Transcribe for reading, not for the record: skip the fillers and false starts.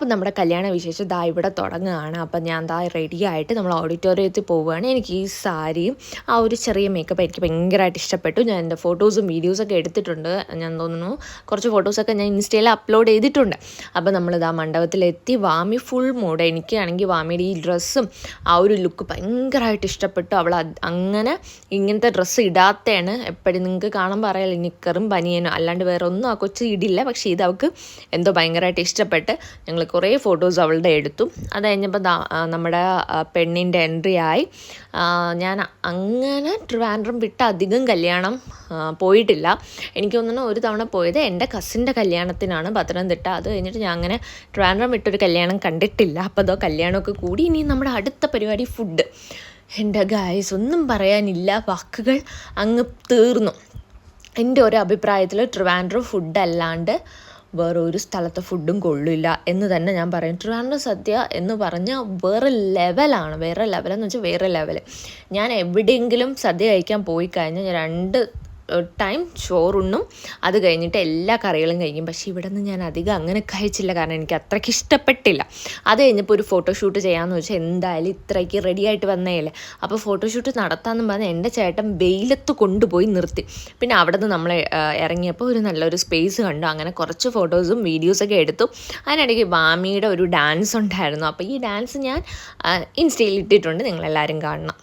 അപ്പം നമ്മുടെ കല്യാണ വിശേഷം ദാ ഇവിടെ തുടങ്ങുകയാണ്. അപ്പം ഞാൻ ദാ റെഡിയായിട്ട് നമ്മൾ ഓഡിറ്റോറിയത്തിൽ പോവുകയാണ്. എനിക്ക് ഈ സാരിയും ആ ഒരു ചെറിയ മേക്കപ്പ് എനിക്ക് ഭയങ്കരമായിട്ട് ഇഷ്ടപ്പെട്ടു. ഞാൻ എൻ്റെ ഫോട്ടോസും വീഡിയോസൊക്കെ എടുത്തിട്ടുണ്ട്. ഞാൻ തോന്നുന്നു കുറച്ച് ഫോട്ടോസൊക്കെ ഞാൻ ഇൻസ്റ്റയിൽ അപ്ലോഡ് ചെയ്തിട്ടുണ്ട്. അപ്പോൾ നമ്മളിതാ മണ്ഡപത്തിലെത്തി. വാമി ഫുൾ മൂഡ്. എനിക്കാണെങ്കിൽ വാമിയുടെ ഈ ഡ്രസ്സും ആ ഒരു ലുക്ക് ഭയങ്കരമായിട്ട് ഇഷ്ടപ്പെട്ടു. അവൾ അങ്ങനെ ഇങ്ങനത്തെ ഡ്രസ്സ് ഇടാത്തതാണ്. എപ്പോഴും നിങ്ങൾക്ക് കാണുമ്പോൾ അറിയാലോ, നിക്കറും ബനിയനും അല്ലാണ്ട് വേറെ ഒന്നും ആ കൊച്ച് ഇടില്ല. പക്ഷേ ഇത് അവൾക്ക് എന്തോ ഭയങ്കരമായിട്ട് ഇഷ്ടപ്പെട്ട് ഞങ്ങൾ കുറേ ഫോട്ടോസ് അവളുടെ എടുത്തു. അത് കഴിഞ്ഞപ്പോൾ നമ്മുടെ പെണ്ണിൻ്റെ എൻട്രി ആയി. ഞാൻ അങ്ങനെ ട്രിവാൻഡ്രം വിട്ട് അധികം കല്യാണം പോയിട്ടില്ല. എനിക്ക് തോന്നുന്നു ഒരു തവണ പോയത് എൻ്റെ കസിൻ്റെ കല്യാണത്തിനാണ്, പത്തനംതിട്ട. അത് കഴിഞ്ഞിട്ട് ഞാൻ അങ്ങനെ ട്രിവാൻഡ്രം വിട്ടൊരു കല്യാണം കണ്ടിട്ടില്ല. അപ്പോൾ അതോ കല്യാണമൊക്കെ കൂടി. ഇനി നമ്മുടെ അടുത്ത പരിപാടി ഫുഡ്. എൻ്റെ ഗായ്സ് ഒന്നും പറയാനില്ല, വാക്കുകൾ അങ്ങ് തീർന്നു. എൻ്റെ ഒരു അഭിപ്രായത്തിൽ ട്രിവാൻഡ്രം ഫുഡ് അല്ലാണ്ട് വേറെ ഒരു സ്ഥലത്തെ ഫുഡും കൊള്ളില്ല എന്ന് തന്നെ ഞാൻ പറയും. ട്രിവാൻഡ്രം സദ്യ എന്ന് പറഞ്ഞാൽ വേറെ ലെവലാണ്. വേറെ ലെവലെന്ന് വെച്ചാൽ വേറെ ലെവൽ. ഞാൻ എവിടെയെങ്കിലും സദ്യ കഴിക്കാൻ പോയി കഴിഞ്ഞാൽ ഞാൻ 2 ടൈം ചോറുണ്ണും. അത് കഴിഞ്ഞിട്ട് എല്ലാ കറികളും കഴിക്കും. പക്ഷേ ഇവിടെ നിന്ന് ഞാൻ അധികം അങ്ങനെ കഴിച്ചില്ല, കാരണം എനിക്ക് അത്രയ്ക്ക് ഇഷ്ടപ്പെട്ടില്ല. അത് കഴിഞ്ഞപ്പോൾ ഒരു ഫോട്ടോഷൂട്ട് ചെയ്യാമെന്ന് വെച്ചാൽ എന്തായാലും ഇത്രയ്ക്ക് റെഡിയായിട്ട് വന്നേയല്ലേ. അപ്പോൾ ഫോട്ടോഷൂട്ട് നടത്താമെന്ന് പറഞ്ഞാൽ എൻ്റെ ചേട്ടൻ വെയിലത്ത് കൊണ്ടുപോയി നിർത്തി. പിന്നെ അവിടെ നിന്ന് നമ്മൾ ഇറങ്ങിയപ്പോൾ ഒരു നല്ലൊരു സ്പേസ് കണ്ടു. അങ്ങനെ കുറച്ച് ഫോട്ടോസും വീഡിയോസൊക്കെ എടുത്തു. അതിനിടയ്ക്ക് വാമിയുടെ ഒരു ഡാൻസ് ഉണ്ടായിരുന്നു. അപ്പോൾ ഈ ഡാൻസ് ഞാൻ ഇൻസ്റ്റയിൽ ഇട്ടിട്ടുണ്ട്, നിങ്ങളെല്ലാവരും കാണണം.